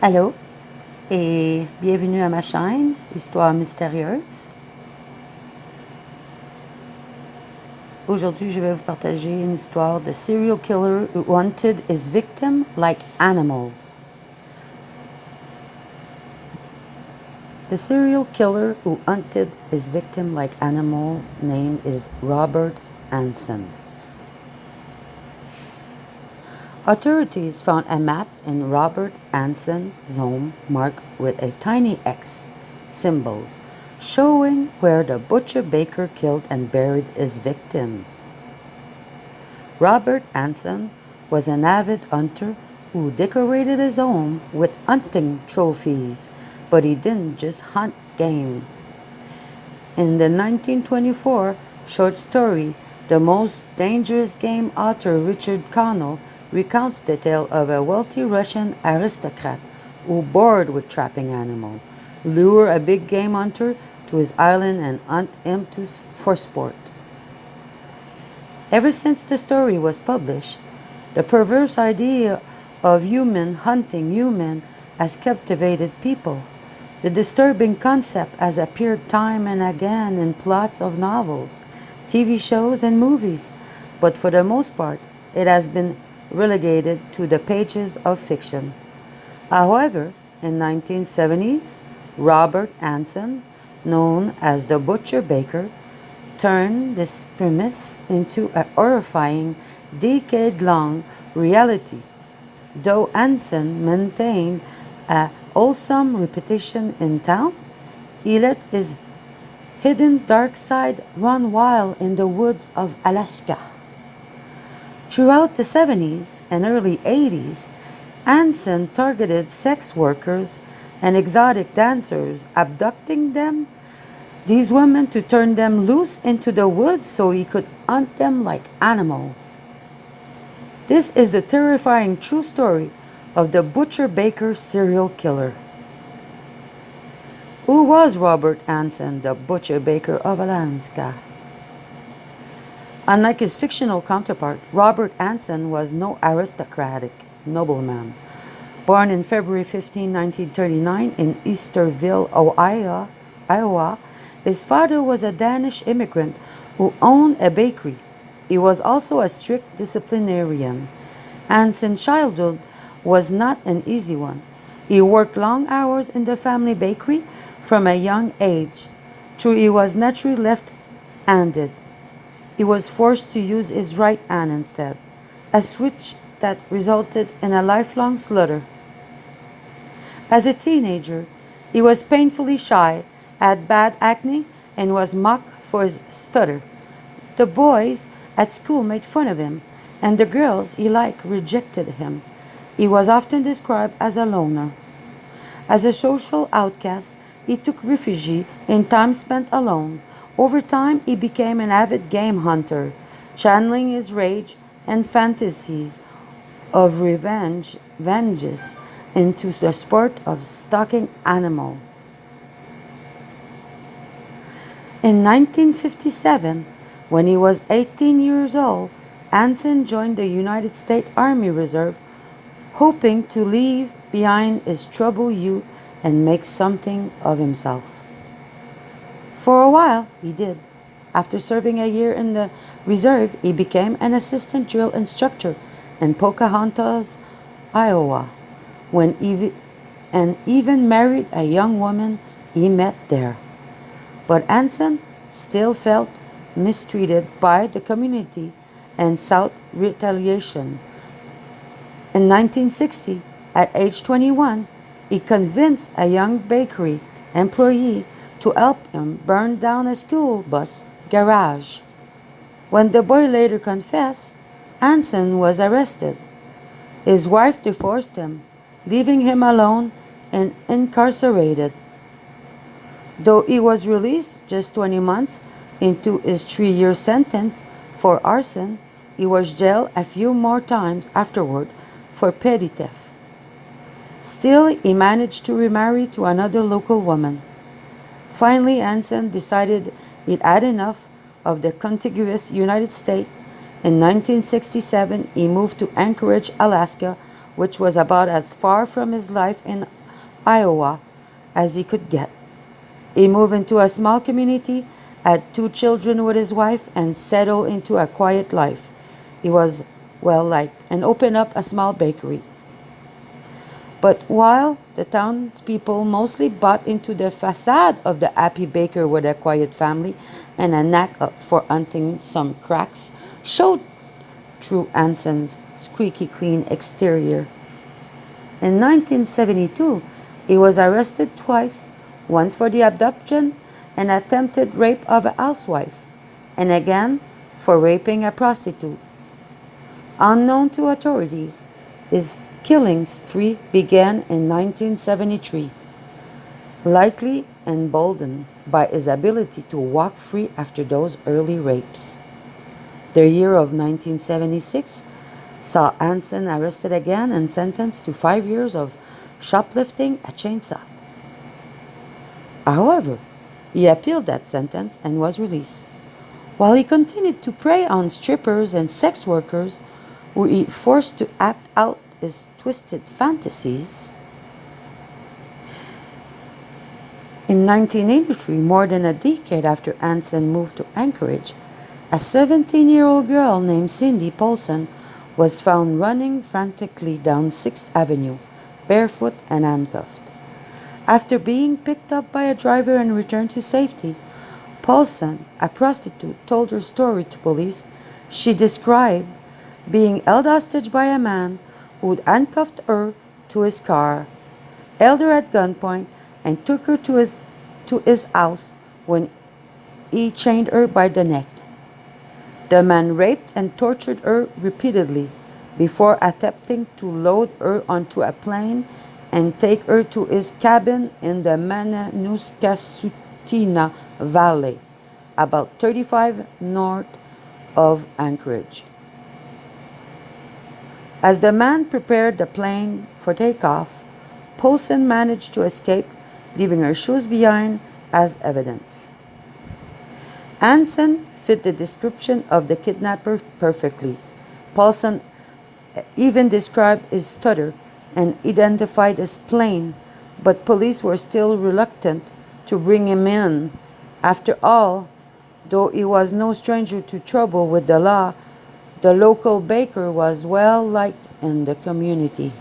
Allô et bienvenue à ma chaîne, Histoire mystérieuse. Aujourd'hui, je vais vous partager une histoire de serial killer who hunted his victim like animals. The serial killer who hunted his victim like animal name is Robert Hansen. Authorities found a map in Robert Hansen's home marked with a tiny X symbols showing where the butcher baker killed and buried his victims. Robert Hansen was an avid hunter who decorated his home with hunting trophies, but he didn't just hunt game. In the 1924 short story, The Most Dangerous Game, author Richard Connell recounts the tale of a wealthy Russian aristocrat who, bored with trapping animals, lured a big game hunter to his island and hunt him for sport. Ever since the story was published, the perverse idea of human hunting human has captivated people. The disturbing concept has appeared time and again in plots of novels, TV shows, and movies, but for the most part, it has been relegated to the pages of fiction. However, in 1970s, Robert Hansen, known as the Butcher Baker, turned this premise into a horrifying, decade-long reality. Though Hansen maintained a wholesome reputation in town, he let his hidden dark side run wild in the woods of Alaska. Throughout the 70s and early 80s, Hansen targeted sex workers and exotic dancers, abducting these women to turn them loose into the woods so he could hunt them like animals. This is the terrifying true story of the Butcher Baker serial killer. Who was Robert Hansen, the Butcher Baker of Alaska? Unlike his fictional counterpart, Robert Hansen was no aristocratic nobleman. Born in February 15, 1939 in Easterville, Iowa, his father was a Danish immigrant who owned a bakery. He was also a strict disciplinarian. Hansen's childhood was not an easy one. He worked long hours in the family bakery from a young age, though he was naturally left-handed. He was forced to use his right hand instead, a switch that resulted in a lifelong slaughter. As a teenager, he was painfully shy, had bad acne, and was mocked for his stutter. The boys at school made fun of him, and the girls he liked rejected him. He was often described as a loner. As a social outcast, he took refuge in time spent alone. Over time, he became an avid game hunter, channeling his rage and fantasies of vengeance into the sport of stalking animals. In 1957, when he was 18 years old, Hansen joined the United States Army Reserve, hoping to leave behind his troubled youth and make something of himself. For a while, he did. After serving a year in the reserve, he became an assistant drill instructor in Pocahontas, Iowa, and even married a young woman he met there. But Hansen still felt mistreated by the community and sought retaliation. In 1960, at age 21, he convinced a young bakery employee to help him burn down a school bus garage. When the boy later confessed, Hansen was arrested. His wife divorced him, leaving him alone and incarcerated. Though he was released just 20 months into his 3-year sentence for arson, he was jailed a few more times afterward for petty theft. Still, he managed to remarry to another local woman. Finally, Hansen decided he'd had enough of the contiguous United States. In 1967, he moved to Anchorage, Alaska, which was about as far from his life in Iowa as he could get. He moved into a small community, had 2 children with his wife, and settled into a quiet life. He was well liked and opened up a small bakery. But while the townspeople mostly bought into the facade of the happy baker with a quiet family and a knack for hunting some cracks, showed through Hansen's squeaky clean exterior. In 1972, he was arrested twice, once for the abduction and attempted rape of a housewife, and again for raping a prostitute. Unknown to authorities, his killing spree began in 1973, likely emboldened by his ability to walk free after those early rapes. The year of 1976 saw Hansen arrested again and sentenced to 5 years of shoplifting a chainsaw. However, he appealed that sentence and was released. While he continued to prey on strippers and sex workers who he forced to act out his twisted fantasies, in 1983, more than a decade after Hansen moved to Anchorage, a 17-year-old girl named Cindy Paulson was found running frantically down 6th Avenue, barefoot and handcuffed. After being picked up by a driver and returned to safety, Paulson, a prostitute, told her story to police. She described being held hostage by a man who had handcuffed her to his car, held her at gunpoint, and took her to his house when he chained her by the neck. The man raped and tortured her repeatedly before attempting to load her onto a plane and take her to his cabin in the Mananuskasutina Valley, about 35 north of Anchorage. As the man prepared the plane for takeoff, Paulson managed to escape, leaving her shoes behind as evidence. Hansen fit the description of the kidnapper perfectly. Paulson even described his stutter and identified his plane, but police were still reluctant to bring him in. After all, though he was no stranger to trouble with the law, the local baker was well liked in the community.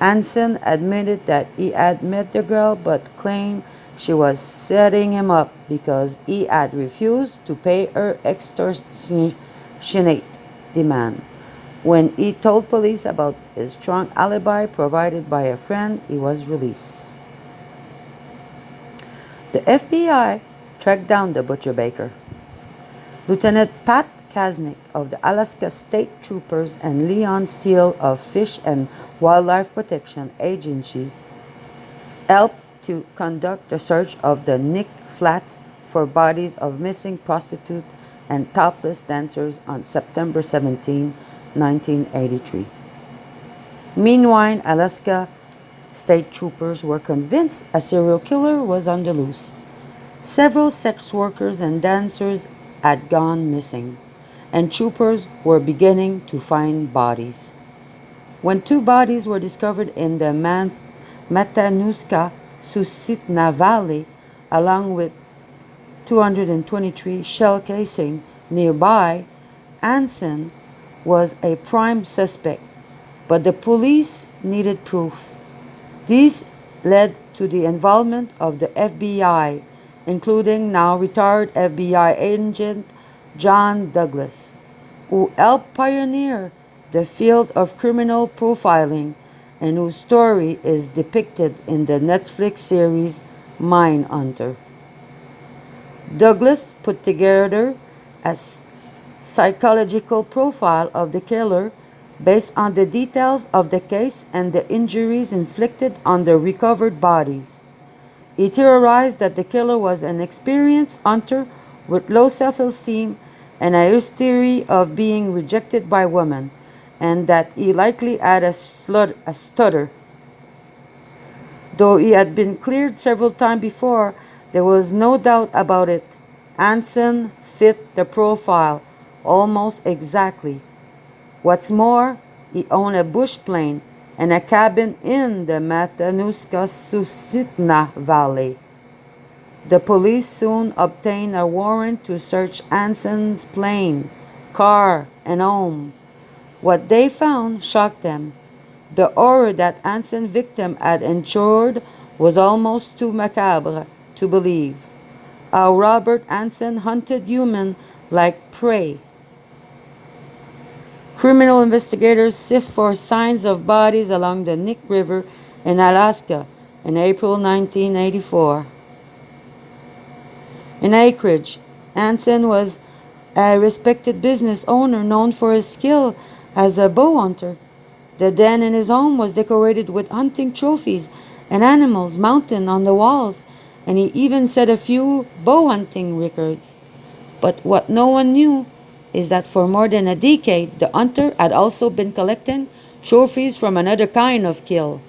Hansen admitted that he had met the girl but claimed she was setting him up because he had refused to pay her extortionate demand. When he told police about his strong alibi provided by a friend, he was released. The FBI tracked down the butcher baker. Lieutenant Pat Kaznick of the Alaska State Troopers and Leon Steele of Fish and Wildlife Protection Agency helped to conduct the search of the Nick Flats for bodies of missing prostitutes and topless dancers on September 17, 1983. Meanwhile, Alaska State Troopers were convinced a serial killer was on the loose. Several sex workers and dancers had gone missing, and troopers were beginning to find bodies. When 2 bodies were discovered in the Matanuska-Susitna Valley, along with 223 shell casing nearby, Hansen was a prime suspect, but the police needed proof. These led to the involvement of the FBI, including now retired FBI agent John Douglas, who helped pioneer the field of criminal profiling and whose story is depicted in the Netflix series Mindhunter. Douglas put together a psychological profile of the killer based on the details of the case and the injuries inflicted on the recovered bodies. He theorized that the killer was an experienced hunter with low self-esteem and a history of being rejected by women, and that he likely had a stutter. Though he had been cleared several times before, there was no doubt about it. Hansen fit the profile almost exactly. What's more, He owned a bush plane and a cabin in the Matanuska-Susitna Valley. The police soon obtained a warrant to search Hansen's plane, car, and home. What they found shocked them. The horror that Hansen's victim had endured was almost too macabre to believe. How Robert Hansen hunted humans like prey. Criminal investigators sift for signs of bodies along the Nick River in Alaska in April 1984. In Anchorage, Hansen was a respected business owner known for his skill as a bow hunter. The den in his home was decorated with hunting trophies and animals mounted on the walls, and he even set a few bow hunting records. But what no one knew is that for more than a decade, the hunter had also been collecting trophies from another kind of kill.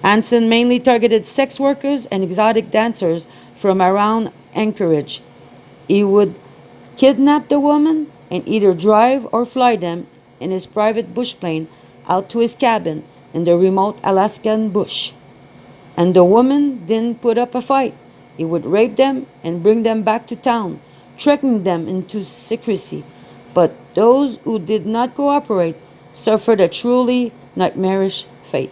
Hansen mainly targeted sex workers and exotic dancers from around Anchorage. He would kidnap the woman and either drive or fly them in his private bush plane out to his cabin in the remote Alaskan bush. And the woman didn't put up a fight. He would rape them and bring them back to town, threatening them into secrecy. But those who did not cooperate suffered a truly nightmarish fate.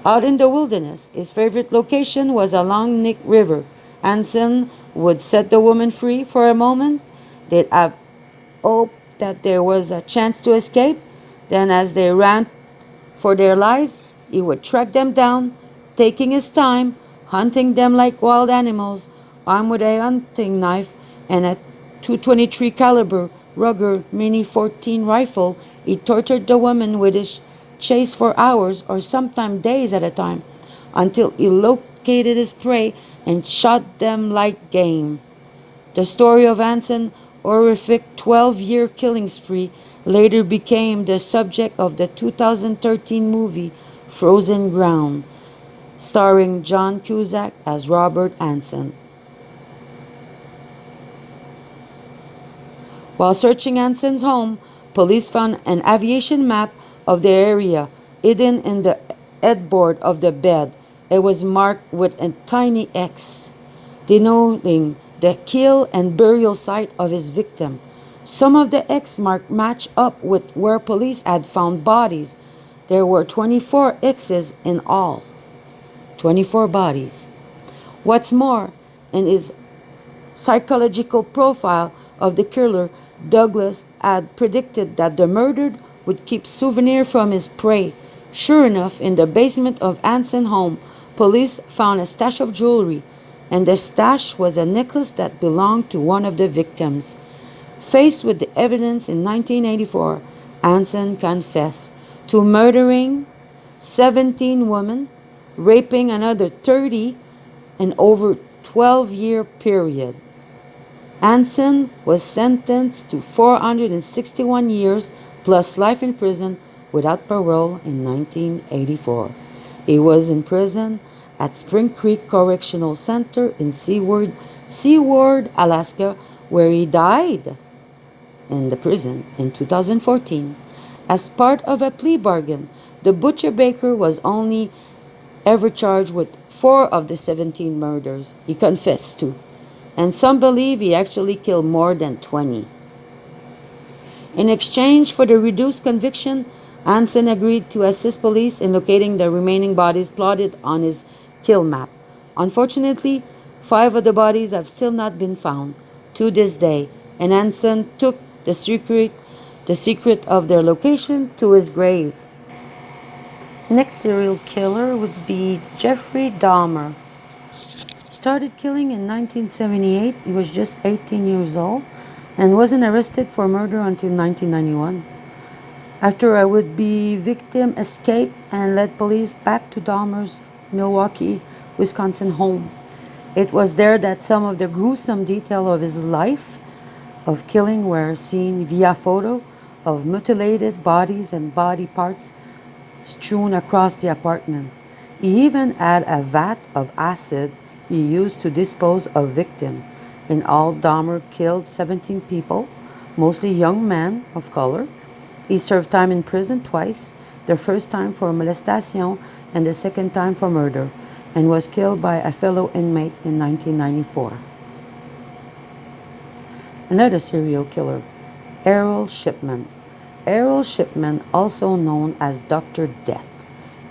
Out in the wilderness, his favorite location was along Nick River. Hansen would set the woman free for a moment. They'd have hoped that there was a chance to escape. Then, as they ran for their lives, he would track them down, taking his time, hunting them like wild animals, armed with a hunting knife and a .223 caliber Ruger Mini 14 rifle. He tortured the woman with his chase for hours or sometimes days at a time until he located his prey and shot them like game. The story of Hansen's horrific 12-year killing spree later became the subject of the 2013 movie Frozen Ground, starring John Cusack as Robert Hansen. While searching Hansen's home, police found an aviation map of the area hidden in the headboard of the bed. It was marked with a tiny X, denoting the kill and burial site of his victim. Some of the X marks match up with where police had found bodies. There were 24 X's in all. 24 bodies. What's more, in his psychological profile of the killer, Douglas had predicted that the murdered would keep souvenirs from his prey. Sure enough, in the basement of Hansen's home, police found a stash of jewelry, and the stash was a necklace that belonged to one of the victims. Faced with the evidence in 1984, Hansen confessed to murdering 17 women, raping another 30 in over 12-year period. Hansen was sentenced to 461 years plus life in prison without parole in 1984. He was in prison at Spring Creek Correctional Center in Seward, Alaska, where he died in the prison in 2014. As part of a plea bargain, the butcher baker was only ever charged with 4 of the 17 murders he confessed to, and some believe he actually killed more than 20. In exchange for the reduced conviction, Hansen agreed to assist police in locating the remaining bodies plotted on his kill map. Unfortunately, 5 of the bodies have still not been found to this day, and Hansen took the secret of their location to his grave. Next serial killer would be Jeffrey Dahmer. Started killing in 1978. He was just 18 years old and wasn't arrested for murder until 1991. After a would-be victim escaped and led police back to Dahmer's Milwaukee, Wisconsin home. It was there that some of the gruesome details of his life of killing were seen via photo of mutilated bodies and body parts strewn across the apartment. He even had a vat of acid he used to dispose of victims. In all, Dahmer killed 17 people, mostly young men of color. He served time in prison twice, the first time for molestation and the second time for murder, and was killed by a fellow inmate in 1994. Another serial killer, Errol Shipman. Errol Shipman, also known as Dr. Death,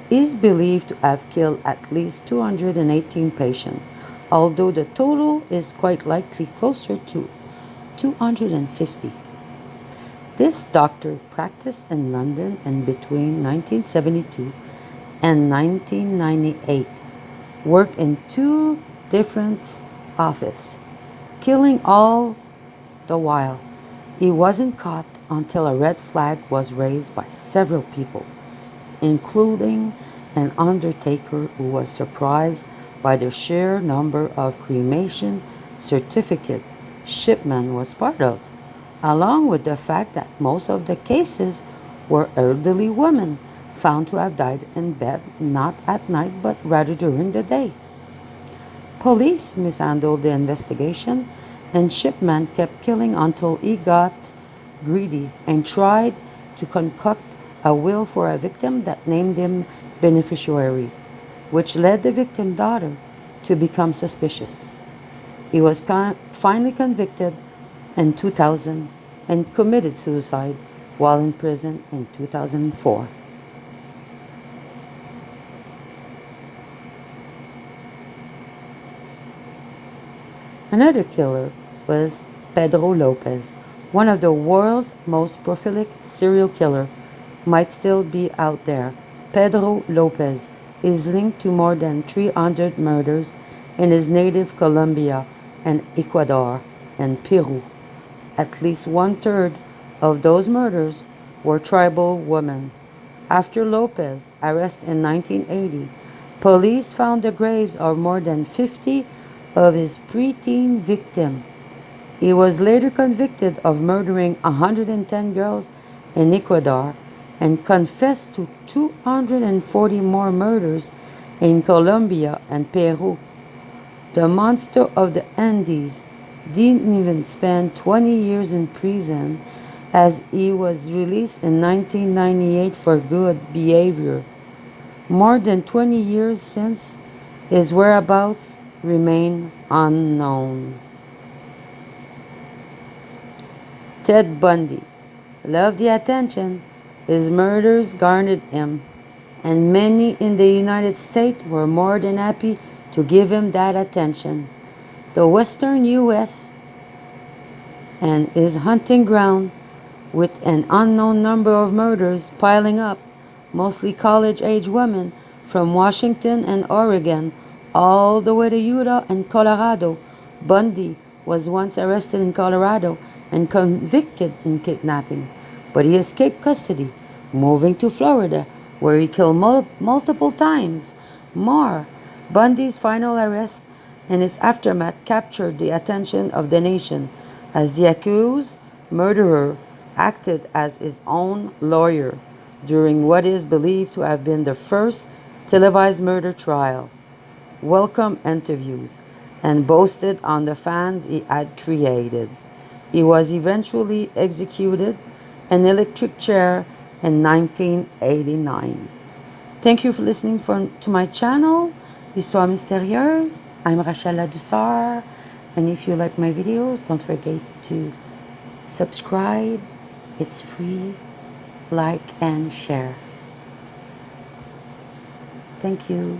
is believed to have killed at least 218 patients, although the total is quite likely closer to 250. This doctor practiced in London and between 1972 and 1998, worked in two different offices, killing all the while. He wasn't caught until a red flag was raised by several people, including an undertaker who was surprised by the sheer number of cremation certificates Shipman was part of, along with the fact that most of the cases were elderly women found to have died in bed not at night but rather during the day. Police mishandled the investigation, and Shipman kept killing until he got greedy and tried to concoct a will for a victim that named him beneficiary, which led the victim's daughter to become suspicious. He was finally convicted in 2000 and committed suicide while in prison in 2004. Another killer was Pedro Lopez, one of the world's most prolific serial killers, might still be out there. Pedro Lopez is linked to more than 300 murders in his native Colombia and Ecuador and Peru. At least one-third of those murders were tribal women. After Lopez's arrest in 1980, police found the graves of more than 50 of his preteen victims. He was later convicted of murdering 110 girls in Ecuador and confessed to 240 more murders in Colombia and Peru. The monster of the Andes didn't even spend 20 years in prison, as he was released in 1998 for good behavior. More than 20 years since, his whereabouts remain unknown. Ted Bundy loved the attention his murders garnered him, and many in the United States were more than happy to give him that attention. The western U.S. and his hunting ground, with an unknown number of murders piling up, mostly college-age women from Washington and Oregon, all the way to Utah and Colorado. Bundy was once arrested in Colorado and convicted in kidnapping, but he escaped custody, moving to Florida, where he killed multiple times more. Bundy's final arrest and its aftermath captured the attention of the nation, as the accused murderer acted as his own lawyer during what is believed to have been the first televised murder trial, welcomed interviews, and boasted on the fans he had created. He was eventually executed in an electric chair in 1989. Thank you for listening to my channel, Histoire Mystérieuse. I'm Rachel Ladouceur, and if you like my videos, don't forget to subscribe. It's free. Like and share. Thank you.